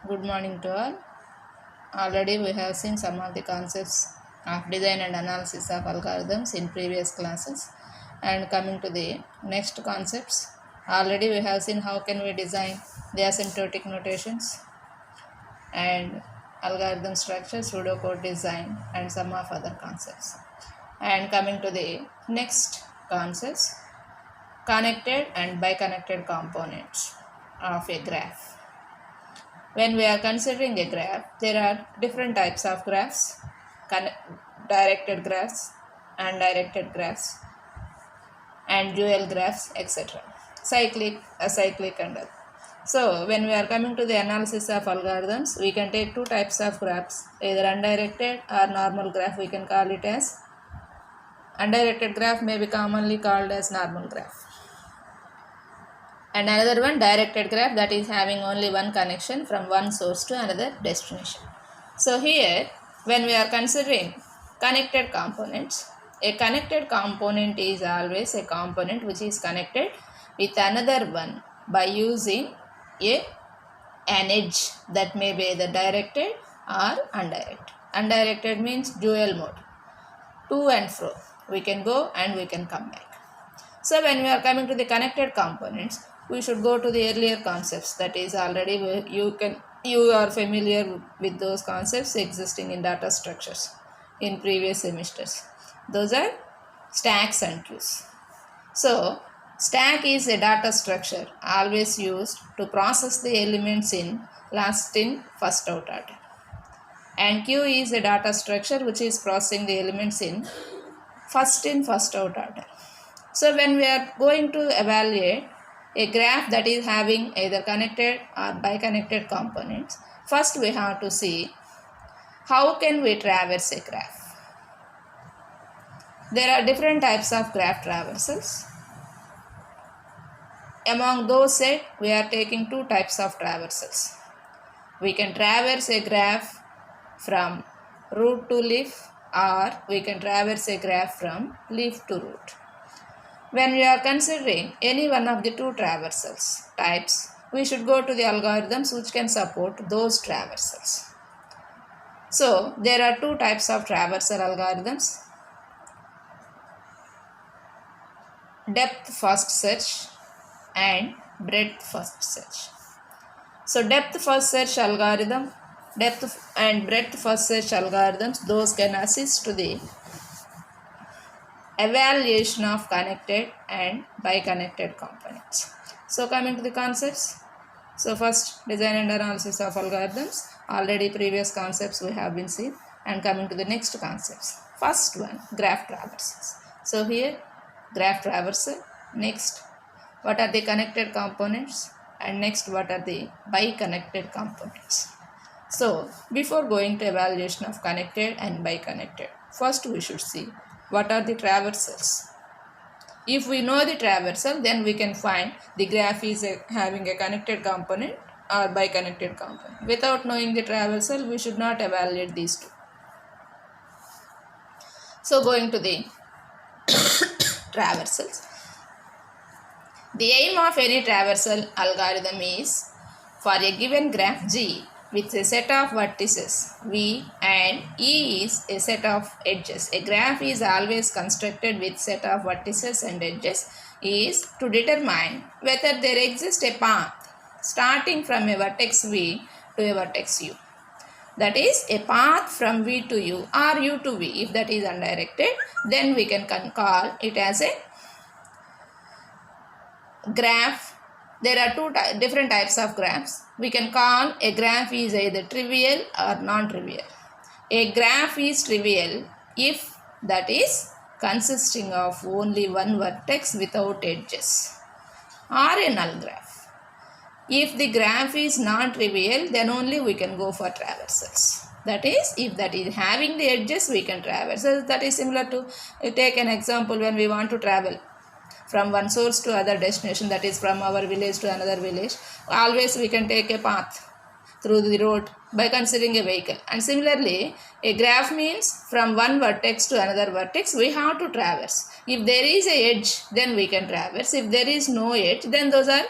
Good morning to all. Already we have seen some of the concepts of design and analysis of algorithms in previous classes. And coming to the next concepts, already we have seen how can we design the asymptotic notations and algorithm structure, pseudocode design, and some of other concepts. And coming to the next concepts, connected and biconnected components of a graph. When we are considering a graph, there are different types of graphs, directed graphs, undirected graphs, and dual graphs, etc. Cyclic, acyclic, and other. So, when we are coming to the analysis of algorithms, we can take two types of graphs, either undirected or normal graph. We can call it as undirected graph, may be commonly called as normal graph. And another one, directed graph, that is having only one connection from one source to another destination. So here, when we are considering connected components, a connected component is always a component which is connected with another one by using an edge that may be either directed or undirected. Undirected means dual mode, to and fro. We can go and we can come back. So when we are coming to the connected components, we should go to the earlier concepts, that is already you are familiar with those concepts existing in data structures in previous semesters. Those are stacks and queues. So stack is a data structure always used to process the elements in last in first out order, and queue is a data structure which is processing the elements in first in first out order. So when we are going to evaluate a graph that is having either connected or biconnected components, first we have to see how can we traverse a graph. There are different types of graph traversals. Among those set, we are taking two types of traversals. We can traverse a graph from root to leaf, or we can traverse a graph from leaf to root. When we are considering any one of the two traversals types, we should go to the algorithms which can support those traversals. So, there are two types of traversal algorithms: depth first search and breadth first search. So, depth first search algorithm, depth and breadth first search algorithms, those can assist to the evaluation of connected and biconnected components. So coming to the concepts. So first, design and analysis of algorithms. Already previous concepts we have been seen, and coming to the next concepts. First one, graph traversals. So here, graph traversal. Next, what are the connected components, and next, what are the biconnected components. So before going to evaluation of connected and biconnected, first we should see what are the traversals. If we know the traversal, then we can find the graph is having a connected component or biconnected component. Without knowing the traversal, we should not evaluate these two. So going to the traversals. The aim of any traversal algorithm is for a given graph G with a set of vertices V and E is a set of edges. A graph is always constructed with set of vertices and edges is to determine whether there exists a path starting from a vertex V to a vertex U. That is a path from V to U or U to V. If that is undirected, then we can call it as a graph. There are two different types of graphs. We can call a graph is either trivial or non-trivial. A graph is trivial if that is consisting of only one vertex without edges, or a null graph. If the graph is non-trivial, then only we can go for traversals. That is, if that is having the edges, we can traverse. That is similar to, take an example when we want to travel from one source to other destination, that is from our village to another village. Always we can take a path through the road by considering a vehicle. And similarly, a graph means from one vertex to another vertex we have to traverse. If there is a edge, then we can traverse. If there is no edge, then those are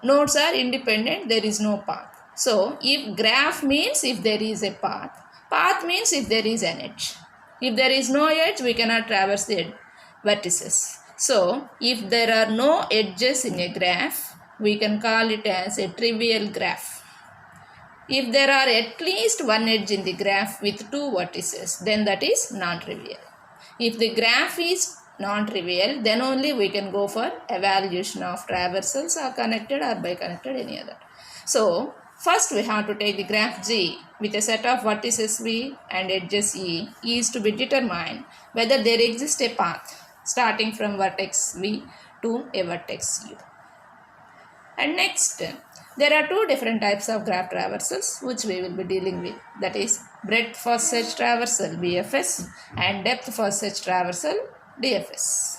nodes are independent, there is no path. So if graph means if there is a path, path means if there is an edge. If there is no edge, we cannot traverse the vertices. So if there are no edges in a graph, we can call it as a trivial graph. If there are at least one edge in the graph with two vertices, then that is non-trivial. If the graph is non-trivial, then only we can go for evaluation of traversals or connected or bi-connected, any other. So first we have to take the graph G with a set of vertices V and edges E. E is to be determined whether there exists a path starting from vertex V to a vertex U. And next, there are two different types of graph traversals which we will be dealing with. That is breadth first search traversal BFS and depth first search traversal DFS.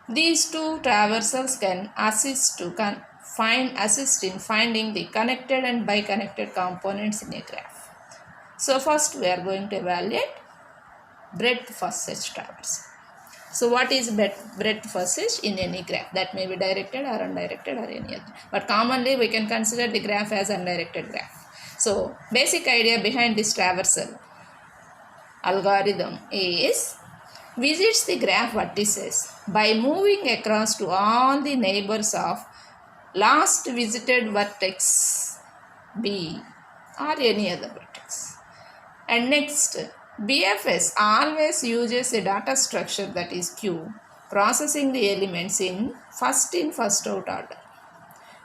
These two traversals can assist in finding the connected and bi-connected components in a graph. So first we are going to evaluate breadth first search traversal. So what is breadth first search in any graph? That may be directed or undirected or any other. But commonly we can consider the graph as undirected graph. So basic idea behind this traversal algorithm is visits the graph vertices by moving across to all the neighbors of last visited vertex B or any other vertex. And next, BFS always uses a data structure, that is queue, processing the elements in first out order.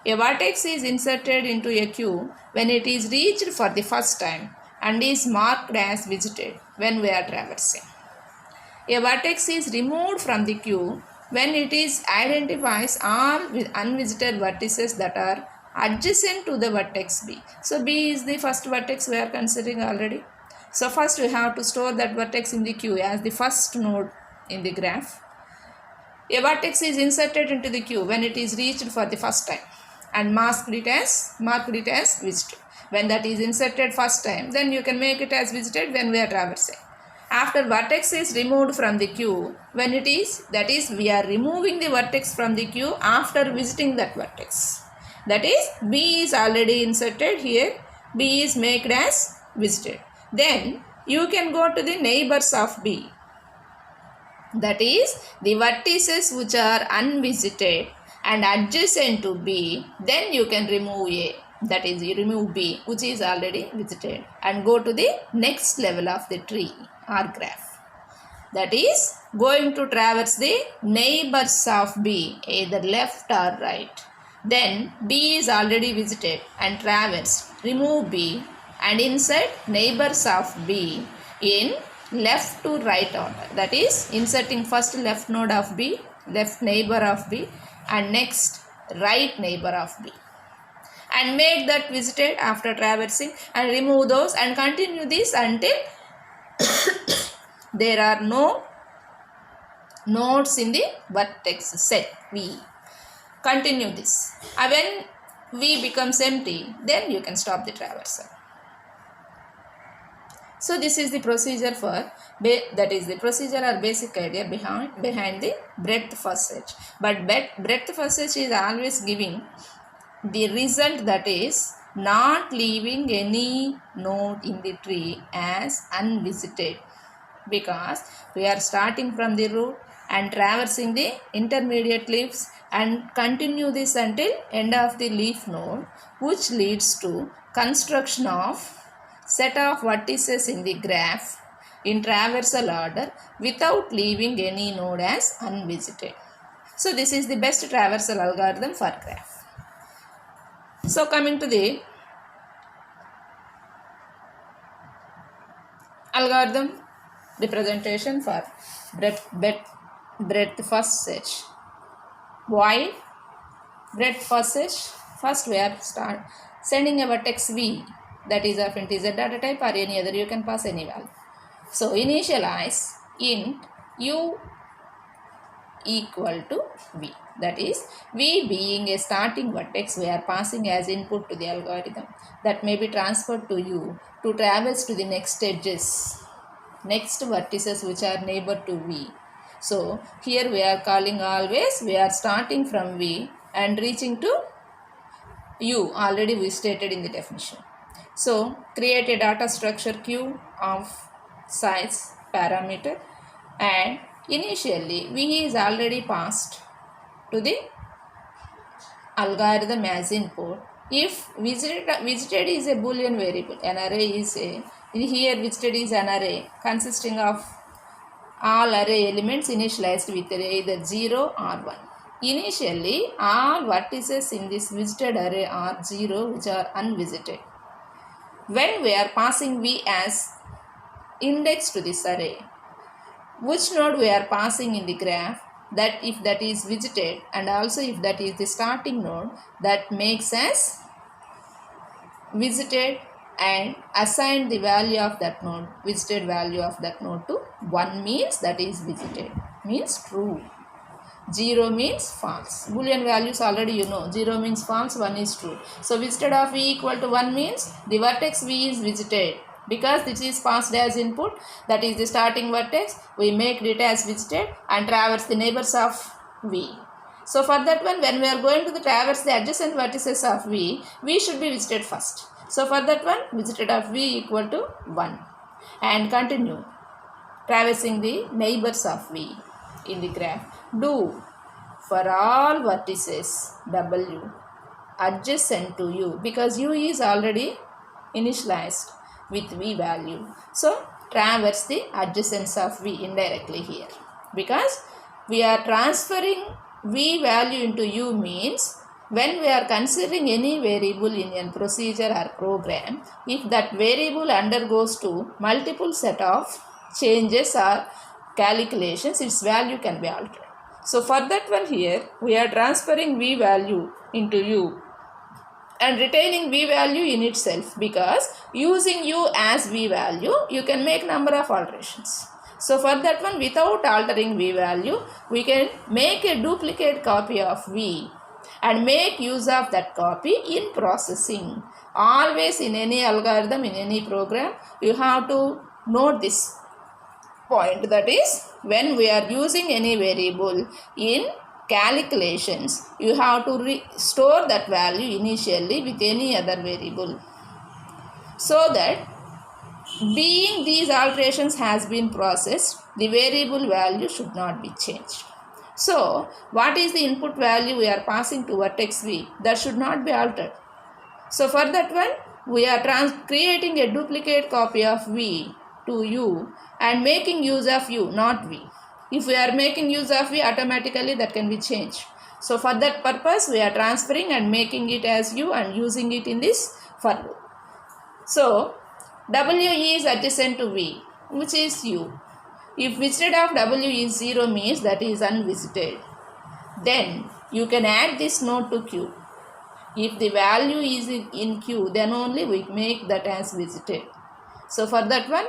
A vertex is inserted into a queue when it is reached for the first time and is marked as visited when we are traversing. A vertex is removed from the queue when it identifies all unvisited vertices that are adjacent to the vertex B. So B is the first vertex we are considering already. So first we have to store that vertex in the queue as the first node in the graph. A vertex is inserted into the queue when it is reached for the first time and marked it as visited. When that is inserted first time, then you can make it as visited when we are traversing. After vertex is removed from the queue, when it is, that is we are removing the vertex from the queue after visiting that vertex. That is B is already inserted here, B is made as visited. Then you can go to the neighbors of B. That is the vertices which are unvisited and adjacent to B. Then you can remove A. That is you remove B which is already visited and go to the next level of the tree or graph. That is going to traverse the neighbors of B, either left or right. Then B is already visited and traversed. Remove B and insert neighbors of B in left to right order. That is inserting first left node of B, left neighbor of B, and next right neighbor of B. And make that visited after traversing and remove those and continue this until there are no nodes in the vertex set V. Continue this. And when V becomes empty, then you can stop the traversal. So this is the procedure for, that is the procedure or basic idea behind the breadth first search. But breadth first search is always giving the result, that is not leaving any node in the tree as unvisited, because we are starting from the root and traversing the intermediate leaves and continue this until end of the leaf node, which leads to construction of set of vertices in the graph in traversal order without leaving any node as unvisited. So this is the best traversal algorithm for graph. So coming to the algorithm representation for breadth first search. Why breadth first search? First we are sending a vertex V, that is of integer data type or any other, you can pass any value. So initialize int u equal to V. That is V being a starting vertex, we are passing as input to the algorithm. That may be transferred to U to traverse to the next edges, next vertices which are neighbor to V. So here we are calling always, we are starting from V and reaching to U already we stated in the definition. So create a data structure Q of size parameter, and initially V is already passed to the algorithm as input. If visited is a boolean variable, an array is a, here visited is an array consisting of all array elements initialized with either 0 or 1. Initially, all vertices in this visited array are 0, which are unvisited. When we are passing V as index to this array, which node we are passing in the graph, that if that is visited and also if that is the starting node, that makes as visited and assign the value of that node, visited value of that node to 1 means that is visited, means true. 0 means false. Boolean values already you know. 0 means false, 1 is true. So visited of V equal to 1 means the vertex V is visited. Because this is passed as input, that is the starting vertex, we make it as visited and traverse the neighbors of V. So for that one, when we are going to traverse the adjacent vertices of V, V should be visited first. So for that one, visited of V equal to 1. And continue traversing the neighbors of V in the graph. Do for all vertices W adjacent to U, because U is already initialized with V value. So traverse the adjacents of V indirectly here, because we are transferring V value into U means when we are considering any variable in a procedure or program, if that variable undergoes to multiple set of changes or calculations, its value can be altered. So for that one here, we are transferring V value into U and retaining V value in itself, because using U as V value, you can make number of alterations. So for that one, without altering V value, we can make a duplicate copy of V and make use of that copy in processing. Always in any algorithm, in any program, you have to note this point, that is, when we are using any variable in calculations, you have to store that value initially with any other variable, so that being these alterations has been processed, the variable value should not be changed. So what is the input value we are passing to vertex V? That should not be altered. So for that one, we are creating a duplicate copy of V to U and making use of U, not V. If we are making use of V, automatically that can be changed. So for that purpose, we are transferring and making it as U and using it in this for loop. So W is adjacent to V, which is U. If visited of W is 0 means that is unvisited. Then you can add this node to Q. If the value is in Q, then only we make that as visited. So for that one,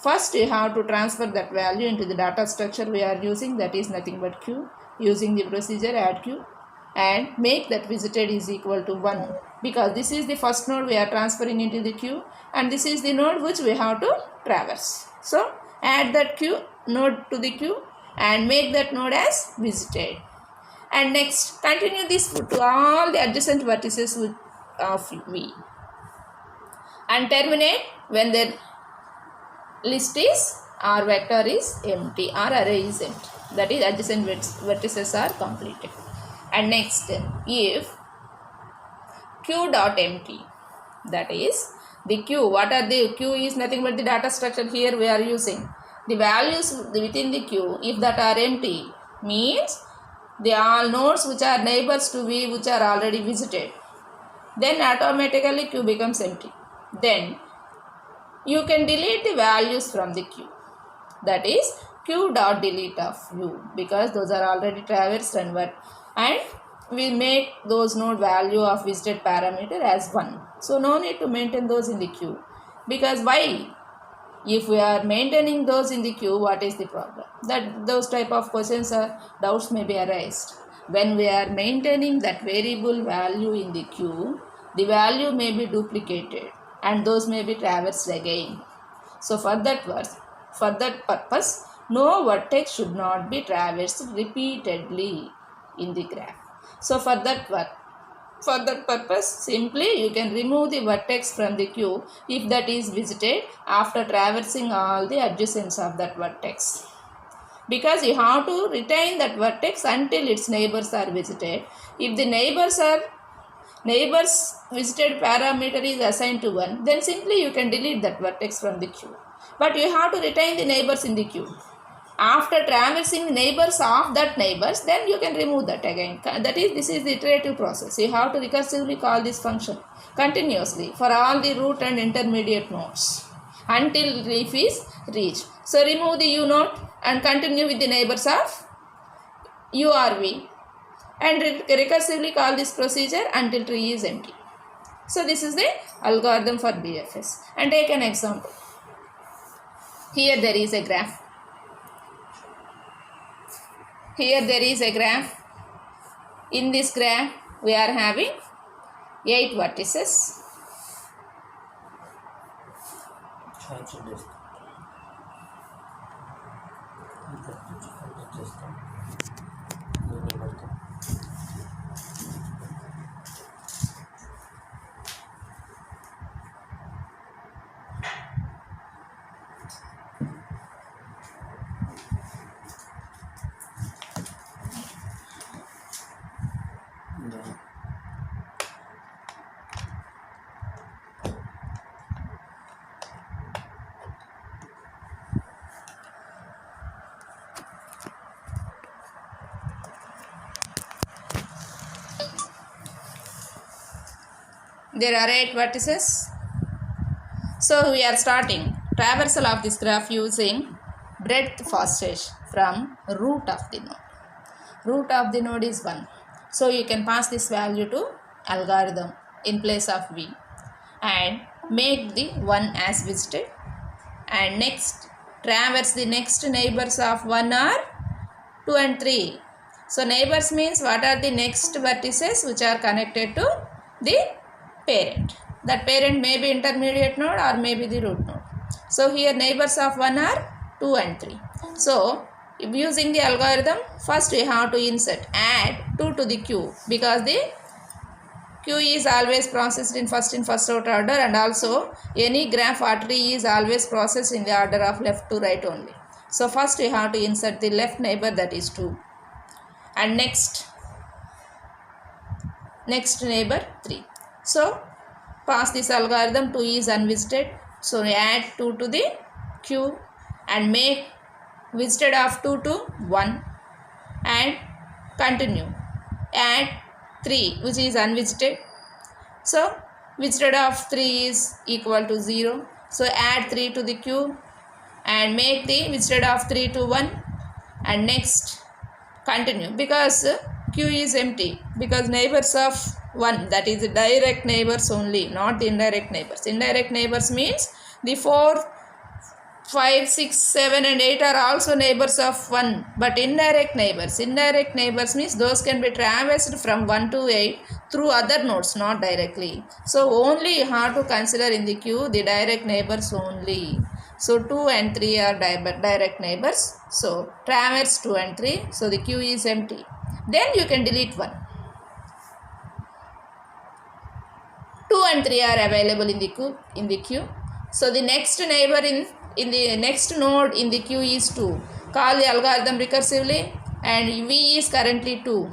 first you have to transfer that value into the data structure we are using, that is nothing but Q. Using the procedure add Q and make that visited is equal to 1, because this is the first node we are transferring into the Q and this is the node which we have to traverse. So add that Q node to the Q and make that node as visited. And next, continue this to all the adjacent vertices of V and terminate when the list is or vector is empty or array is empty, that is adjacent vertices are completed. And next, if Q dot empty, that is the Q, what are the Q is nothing but the data structure here we are using. The values within the Q, if that are empty, means they are all nodes which are neighbors to V which are already visited. Then automatically Q becomes empty. Then you can delete the values from the Q. That is Q dot delete of U, because those are already traversed and we make those node value of visited parameter as 1. So no need to maintain those in the Q, because why? If we are maintaining those in the queue, what is the problem? That those type of questions or doubts may be arised. When we are maintaining that variable value in the queue, the value may be duplicated and those may be traversed again. So for that purpose, no vertex should not be traversed repeatedly in the graph. So for that For that purpose, simply you can remove the vertex from the queue if that is visited after traversing all the adjacents of that vertex. Because you have to retain that vertex until its neighbors are visited. If the neighbors visited parameter is assigned to 1, then simply you can delete that vertex from the queue. But you have to retain the neighbors in the queue. After traversing the neighbors of that neighbors, then you can remove that again. This is the iterative process. You have to recursively call this function continuously for all the root and intermediate nodes until leaf is reached. So remove the u node and continue with the neighbors of u or v and recursively call this procedure until tree is empty. So this is the algorithm for BFS. And take an example. Here there is a graph. In this graph, we are having 8 vertices. There are 8 vertices. So we are starting traversal of this graph using breadth first from root of the node. Root of the node is 1. So you can pass this value to algorithm in place of v and make the 1 as visited, and next traverse the next neighbors of 1 are 2 and 3. So neighbors means what are the next vertices which are connected to the parent. That parent may be intermediate node or may be the root node. So here neighbors of 1 are 2 and 3. So using the algorithm, first we have to add 2 to the queue, because the queue is always processed in first out order, and also any graph or tree is always processed in the order of left to right only. So first we have to insert the left neighbor, that is 2, and next neighbor 3. So pass this algorithm, 2 is unvisited, so we add 2 to the queue and make visited of 2 to 1 and continue. Add 3 which is unvisited, so visited of 3 is equal to 0, so add 3 to the queue and make the visited of 3 to 1 and next continue, because queue is empty, because neighbors of 1, that is direct neighbors only, not the indirect neighbors. Indirect neighbors means the 4, 5, 6, 7 and 8 are also neighbors of 1, but indirect neighbors means those can be traversed from 1 to 8 through other nodes, not directly. So only you have to consider in the queue the direct neighbors only. So 2 and 3 are direct neighbors, so traverse 2 and 3, so the queue is empty. Then you can delete 1. 2 and 3 are available in the queue. So the next neighbor in the next node in the queue is 2. Call the algorithm recursively, and v is currently 2.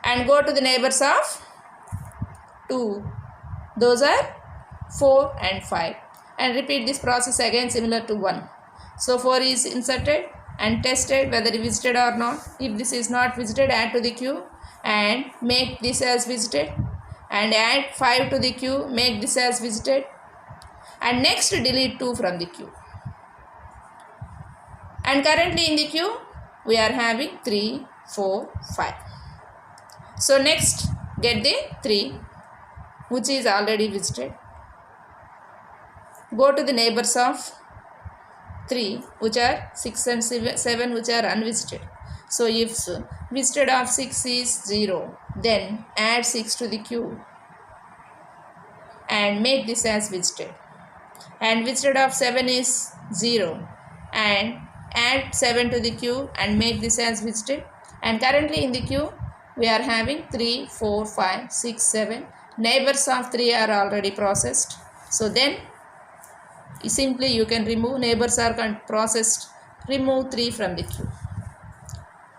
And go to the neighbors of 2. Those are 4 and 5. And repeat this process again similar to 1. So 4 is inserted and tested whether visited or not. If this is not visited, add to the queue and make this as visited, and add 5 to the queue, make this as visited, and next delete 2 from the queue. And currently in the queue we are having 3, 4, 5. So next get the 3 which is already visited. Go to the neighbors of 3 which are 6 and 7 which are unvisited. So if visited of 6 is 0, then add 6 to the queue and make this as visited. And visited of 7 is 0, and add 7 to the queue and make this as visited. And currently in the queue we are having 3, 4, 5, 6, 7. Neighbors of 3 are already processed. So then simply you can remove neighbors are processed. Remove 3 from the queue.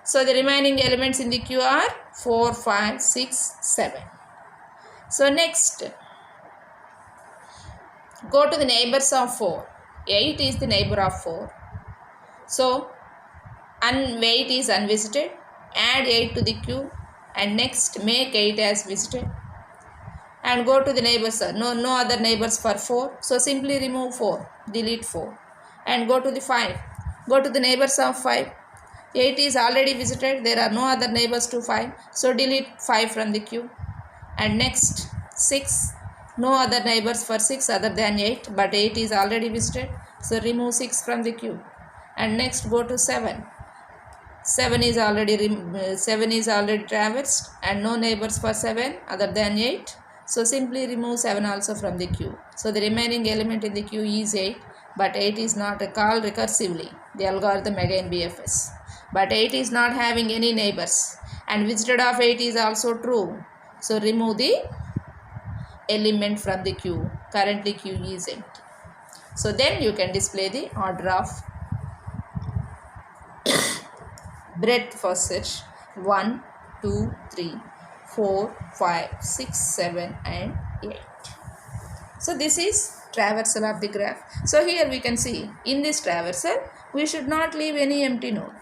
So the remaining elements in the queue are 4, 5, 6, 7. So next, go to the neighbors of 4. 8 is the neighbor of 4. So weight is unvisited. Add 8 to the queue and next make 8 as visited. And go to the neighbors. No other neighbors for 4. So simply remove 4. Delete 4. And go to the 5. Go to the neighbors of 5. 8 is already visited. There are no other neighbors to 5. So delete 5 from the queue. And next 6. No other neighbors for 6 other than 8. But 8 is already visited. So remove 6 from the queue. And next go to 7. 7 is already traversed and no neighbors for 7 other than 8. So simply remove 7 also from the queue. So the remaining element in the queue is 8, but 8 is not called recursively. The algorithm again BFS. But 8 is not having any neighbors and visited of 8 is also true. So remove the element from the queue. Currently queue is empty. So then you can display the order of breadth first search 1, 2, 3, 4, 5, 6, 7 and 8. So this is traversal of the graph. So here we can see in this traversal we should not leave any empty node.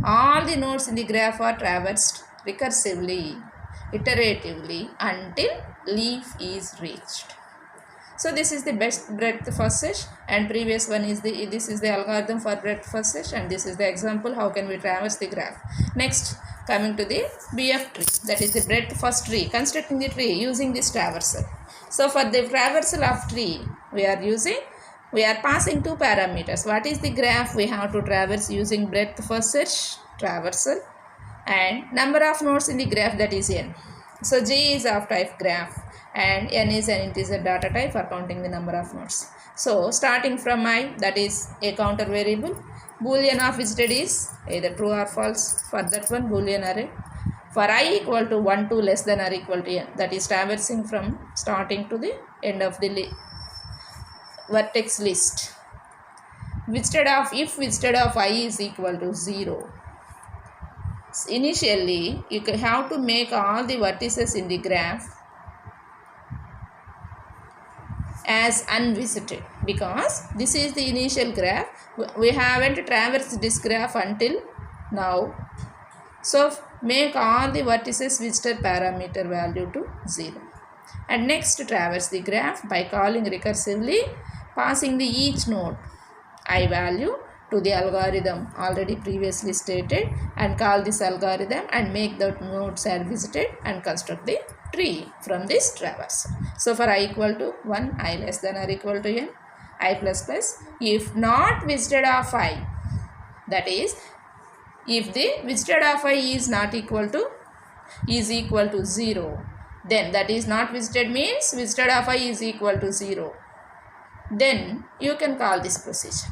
All the nodes in the graph are traversed recursively, iteratively until leaf is reached. So this is the best breadth first search and previous one is this is the algorithm for breadth first search and this is the example how can we traverse the graph. Next, coming to the BF tree, that is the breadth first tree, constructing the tree using this traversal. So for the traversal of tree we are passing two parameters. What is the graph we have to traverse using breadth first search traversal and number of nodes in the graph, that is n. So G is of type graph and n is an integer data type for counting the number of nodes. So starting from I, that is a counter variable, boolean of visited is either true or false. For that one boolean array. For I equal to 1 to less than or equal to n, that is traversing from starting to the end of the vertex list. If visited of I is equal to 0. Initially you have to make all the vertices in the graph as unvisited because this is the initial graph. We haven't traversed this graph until now. So make all the vertices visited parameter value to 0 and next traverse the graph by calling recursively, passing the each node I value to the algorithm already previously stated and call this algorithm and make the nodes are visited and construct the tree from this traversal. So for I equal to 1, I less than or equal to n, I plus plus, if not visited of I, that is if the visited of I is equal to 0, then that is not visited means visited of I is equal to 0. Then you can call this procedure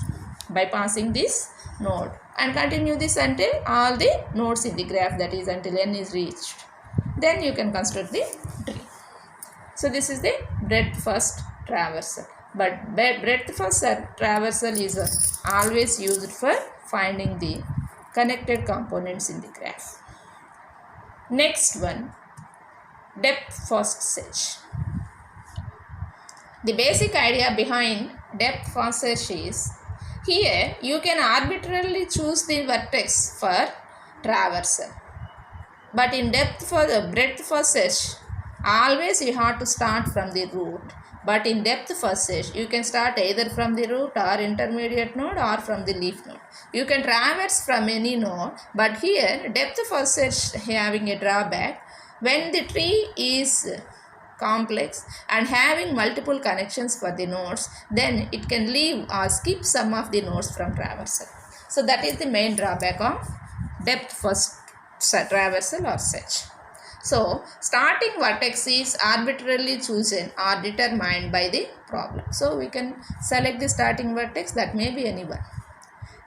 by passing this node and continue this until all the nodes in the graph, that is until n is reached. Then you can construct the tree. So this is the breadth first traversal. But breadth first traversal is always used for finding the connected components in the graph. Next one, depth first search. The basic idea behind depth first search is, here you can arbitrarily choose the vertex for traversal. But in breadth first search, always you have to start from the root. But in depth first search, you can start either from the root or intermediate node or from the leaf node. You can traverse from any node, but here depth first search having a drawback. When the tree is complex and having multiple connections for the nodes, then it can leave or skip some of the nodes from traversal. So that is the main drawback of depth first traversal or search. So starting vertex is arbitrarily chosen or determined by the problem. So we can select the starting vertex, that may be anyone.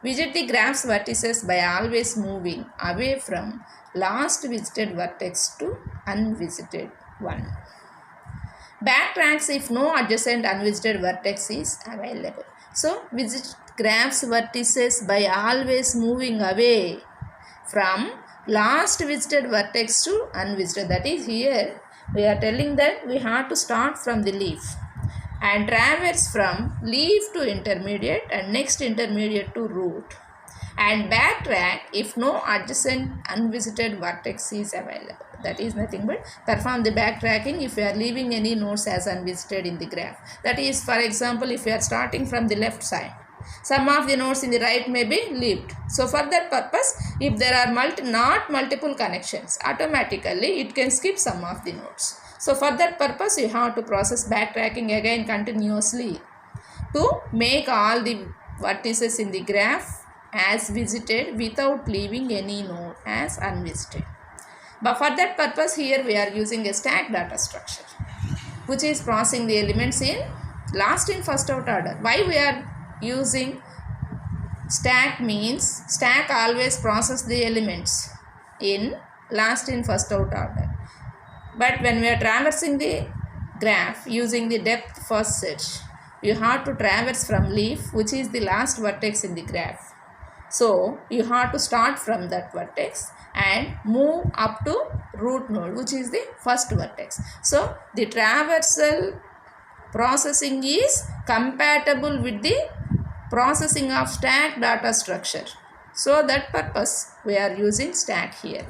Visit the graph's vertices by always moving away from last visited vertex to unvisited one. Backtracks if no adjacent unvisited vertex is available. So, visit graph's vertices by always moving away from last visited vertex to unvisited. That is, here we are telling that we have to start from the leaf and traverse from leaf to intermediate and next intermediate to root, and backtrack if no adjacent unvisited vertex is available. That is nothing but perform the backtracking if you are leaving any nodes as unvisited in the graph. That is, for example, if you are starting from the left side, some of the nodes in the right may be leaved. So for that purpose, if there are not multiple connections, automatically it can skip some of the nodes. So for that purpose, you have to process backtracking again continuously to make all the vertices in the graph as visited without leaving any node as unvisited. But for that purpose, here we are using a stack data structure, which is processing the elements in last in first out order. Why we are using stack means stack always process the elements in last in first out order. But when we are traversing the graph using the depth first search, you have to traverse from leaf, which is the last vertex in the graph. So you have to start from that vertex and move up to root node, which is the first vertex. So the traversal processing is compatible with the processing of stack data structure. So that purpose we are using stack here.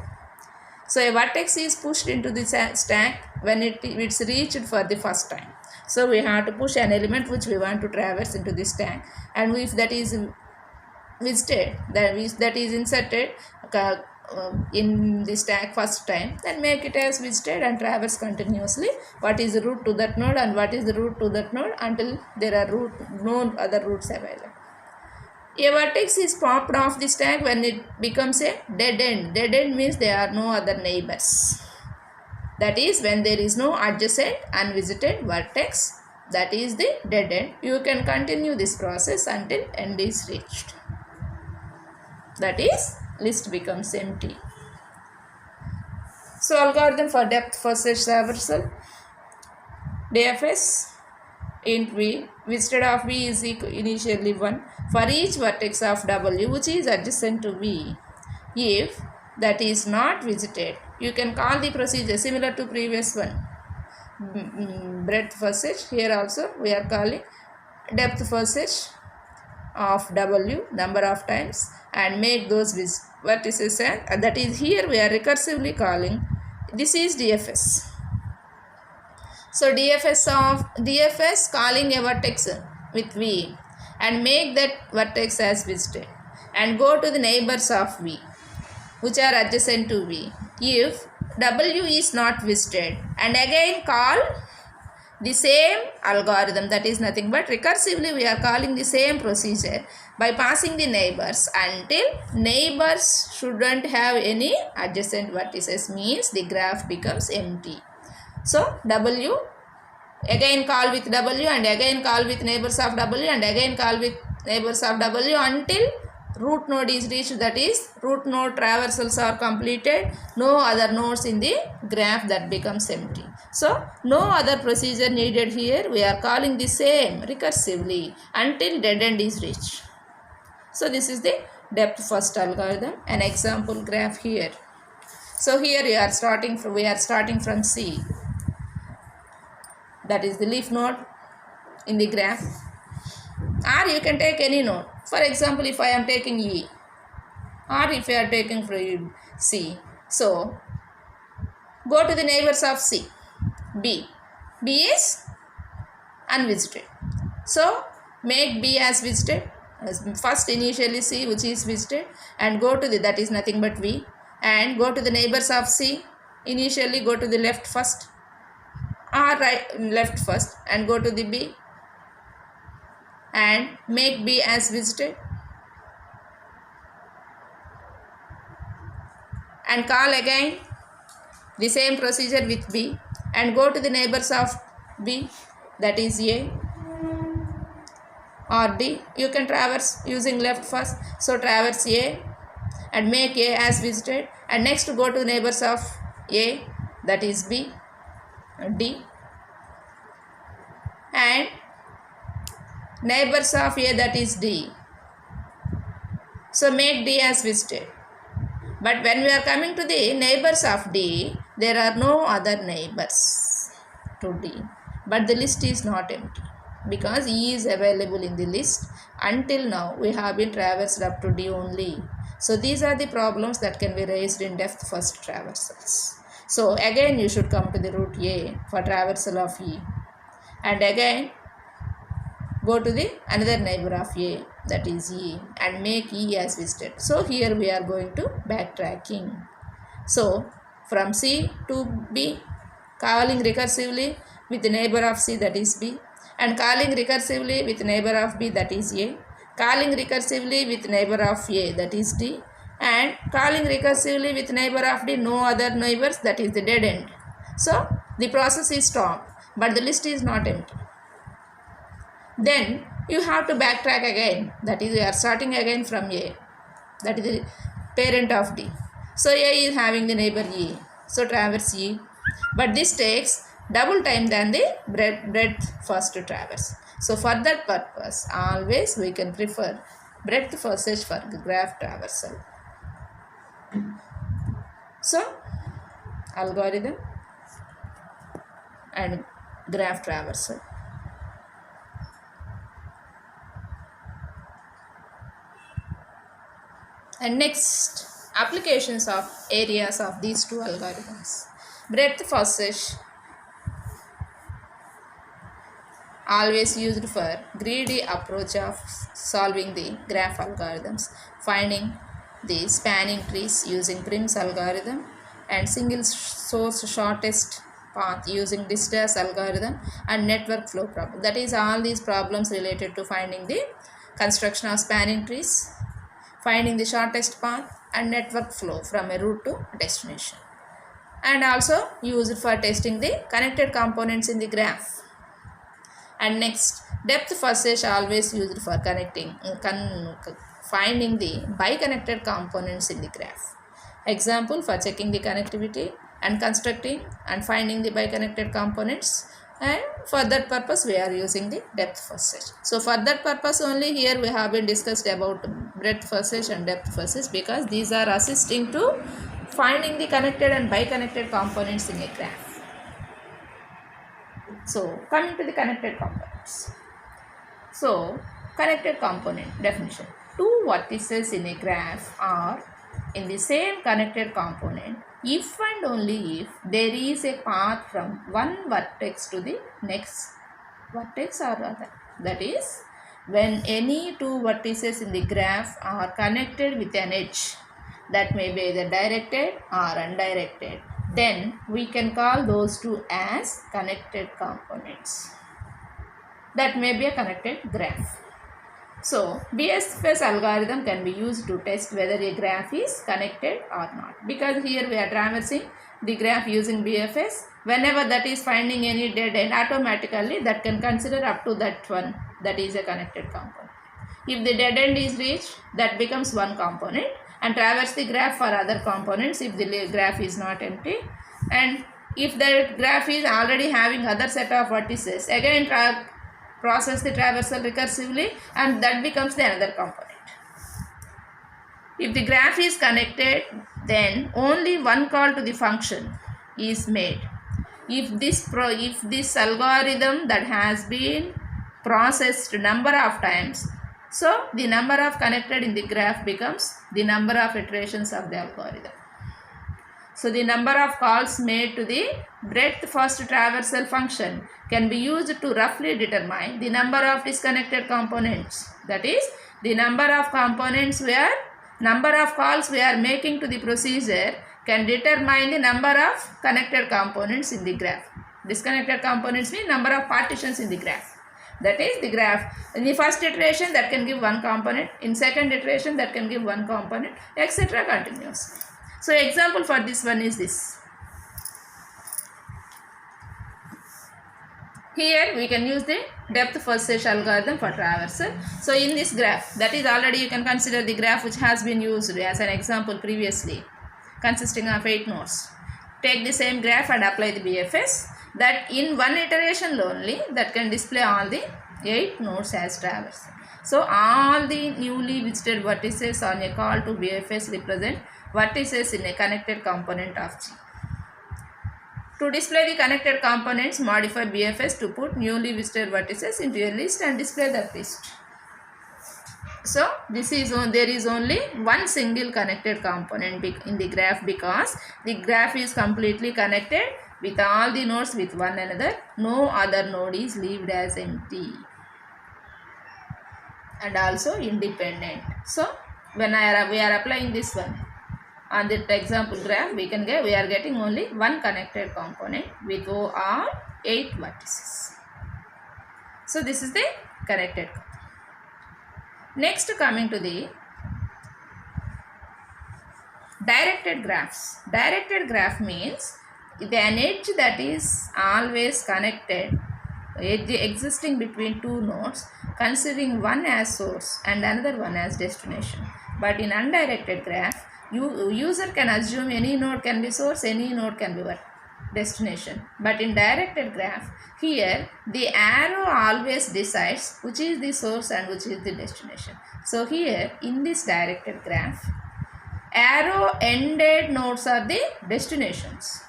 So a vertex is pushed into the stack when it's reached for the first time. So we have to push an element which we want to traverse into the stack, and if that is visited, that is inserted in the stack first time, then make it as visited and traverse continuously what is the route to that node and what is the route to that node until there are no other routes available. A vertex is popped off the stack when it becomes a dead end. Dead end means there are no other neighbors. That is, when there is no adjacent unvisited vertex, that is the dead end. You can continue this process until end is reached. That is, list becomes empty. So algorithm for depth first search traversal. DFS int v, visited of v is initially 1 for each vertex of w which is adjacent to v. If that is not visited, you can call the procedure similar to previous one, breadth first search. Here also we are calling depth first search of w number of times and make those vertices, and that is, here we are recursively calling, this is DFS. So DFS calling a vertex with v and make that vertex as visited and go to the neighbors of v which are adjacent to v. If w is not visited, and again call the same algorithm, that is nothing but recursively we are calling the same procedure by passing the neighbors until neighbors shouldn't have any adjacent vertices, means the graph becomes empty. So w, again call with w and again call with neighbors of w and again call with neighbors of w until root node is reached, that is root node traversals are completed, no other nodes in the graph, that becomes empty. So no other procedure needed here, we are calling the same recursively until dead end is reached. So this is the depth first algorithm, an example graph here. So here we are starting from C, that is the leaf node in the graph, or you can take any node. For example, if I am taking E, or if you are taking from C, so go to the neighbors of C. B is unvisited, so make B as visited. First initially C which is visited and go to the, that is nothing but V, and go to the neighbors of C. Initially go to the left first or left first and go to the B and make B as visited and call again the same procedure with B and go to the neighbors of B, that is A, or D. You can traverse using left first. So traverse A and make A as visited, and next go to neighbors of A, that is B, D, and neighbors of A, that is D. So make D as visited. But when we are coming to the neighbors of D, there are no other neighbors to D. But the list is not empty because E is available in the list. Until now, we have been traversed up to D only. So these are the problems that can be raised in depth first traversals. So again, you should come to the root A for traversal of E. And again, go to the another neighbor of A, that is E, and make E as visited. So here we are going to backtracking. So from C to B, calling recursively with the neighbor of C, that is B, and calling recursively with neighbor of B, that is A, calling recursively with neighbor of A, that is D, and calling recursively with neighbor of D, no other neighbors, that is the dead end. So the process is stopped, but the list is not empty. Then you have to backtrack again, that is, you are starting again from A, that is the parent of D. So A is having the neighbor E, so traverse E, but this takes double time than the breadth first to traverse. So for that purpose, always we can prefer breadth first for graph traversal. So algorithm and graph traversal. And next, applications of areas of these two algorithms. Breadth first, always used for greedy approach of solving the graph algorithms, finding the spanning trees using Prim's algorithm, and single source shortest path using Dijdar algorithm, and network flow problem. That is, all these problems related to finding the construction of spanning trees, finding the shortest path, and network flow from a root to destination, and also used for testing the connected components in the graph. And next, depth first is always used for finding the bi-connected components in the graph. Example, for checking the connectivity and constructing and finding the bi-connected components, and for that purpose we are using the depth first. So for that purpose only here we have been discussed about breadth first and depth first, because these are assisting to finding the connected and bi-connected components in a graph. So coming to the connected components. So connected component definition. Two vertices in a graph are in the same connected component if and only if there is a path from one vertex to the next vertex or other. That is, when any two vertices in the graph are connected with an edge that may be either directed or undirected, then we can call those two as connected components. That may be a connected graph. So BFS algorithm can be used to test whether a graph is connected or not, because here we are traversing the graph using BFS. Whenever that is finding any dead end, automatically that can consider up to that one, that is a connected component. If the dead end is reached, that becomes one component, and traverse the graph for other components if the graph is not empty. And if the graph is already having other set of vertices, again process the traversal recursively, and that becomes the another component. If the graph is connected, then only one call to the function is made. If this algorithm that has been processed number of times, so the number of connected in the graph becomes the number of iterations of the algorithm. So the number of calls made to the breadth first traversal function can be used to roughly determine the number of disconnected components. That is, the number of components number of calls we are making to the procedure can determine the number of connected components in the graph. Disconnected components mean number of partitions in the graph. That is, the graph in the first iteration that can give one component, in second iteration that can give one component, etc. continuously. So example for this one is this. Here we can use the depth first search algorithm for traversal. So in this graph, that is already you can consider the graph which has been used as an example previously, consisting of 8 nodes. Take the same graph and apply the BFS, that in one iteration only that can display all the 8 nodes as traversal. So all the newly visited vertices on a call to BFS represent vertices in a connected component of G. To display the connected components, modify BFS to put newly visited vertices into a list and display that list. So there is only one single connected component in the graph, because the graph is completely connected with all the nodes with one another. No other node is left as empty and also independent. So when we are applying this one on the example graph, we are getting only one connected component with all 8 vertices. So this is the connected component. Next, coming to the directed graphs. Directed graph means an edge that is always connected, edge existing between two nodes, considering one as source and another one as destination. But in undirected graph, user can assume any node can be source, any node can be destination. But in directed graph, here the arrow always decides which is the source and which is the destination. So here in this directed graph, arrow ended nodes are the destinations,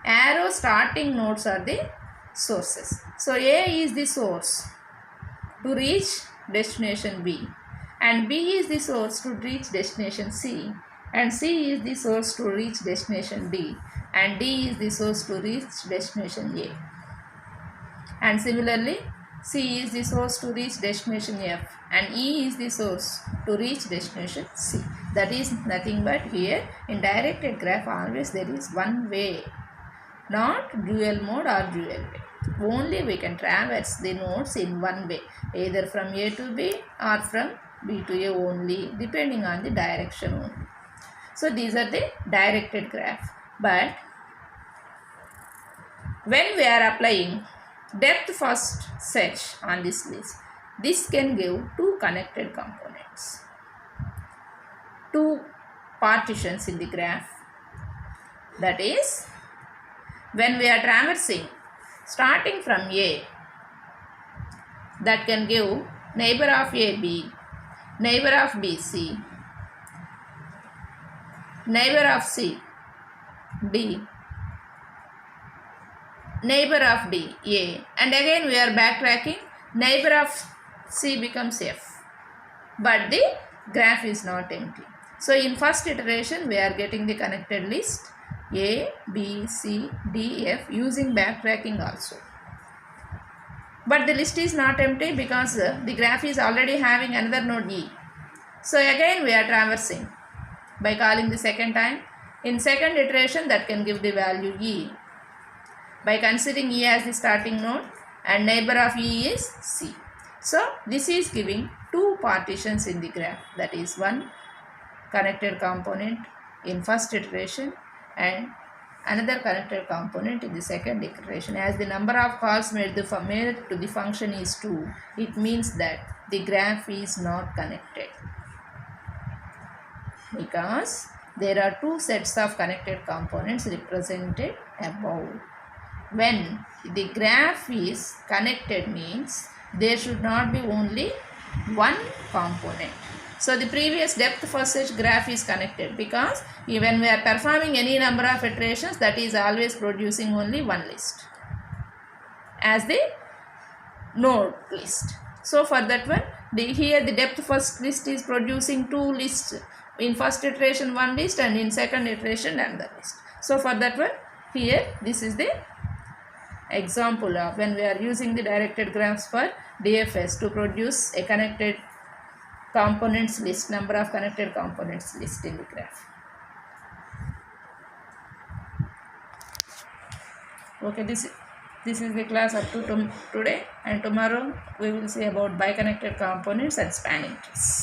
arrow starting nodes are the sources. So A is the source to reach destination B, and B is the source to reach destination C, and C is the source to reach destination D, and D is the source to reach destination A. And similarly, C is the source to reach destination F, and E is the source to reach destination C. That is nothing but here in directed graph always there is one way, not dual mode or dual way. Only we can traverse the nodes in one way, either from A to B or from B to A only, depending on the direction only. So these are the directed graph. But when we are applying depth first search on this list, this can give two connected components, two partitions in the graph. That is, when we are traversing starting from A, that can give neighbor of AB, neighbor of BC, neighbor of C, D, neighbor of D, A, and again we are backtracking, neighbor of C becomes F, but the graph is not empty. So in first iteration we are getting the connected list A, B, C, D, F using backtracking also. But the list is not empty because the graph is already having another node E. So again we are traversing by calling the second time. In second iteration that can give the value E by considering E as the starting node and neighbor of E is C. So this is giving two partitions in the graph, that is one connected component in first iteration and another connected component in the second iteration. As the number of calls made to the function is 2, it means that the graph is not connected, because there are two sets of connected components represented above. When the graph is connected means there should not be only one component. So the previous depth first search graph is connected because when we are performing any number of iterations, that is always producing only one list as the node list. So for that one, here the depth first list is producing two lists. In first iteration one list and in second iteration another list. So for that one, here this is the example of when we are using the directed graphs for DFS to produce a connected components list, number of connected components list in the graph. Okay, this is the class up to today, and tomorrow we will see about biconnected components and spanning trees.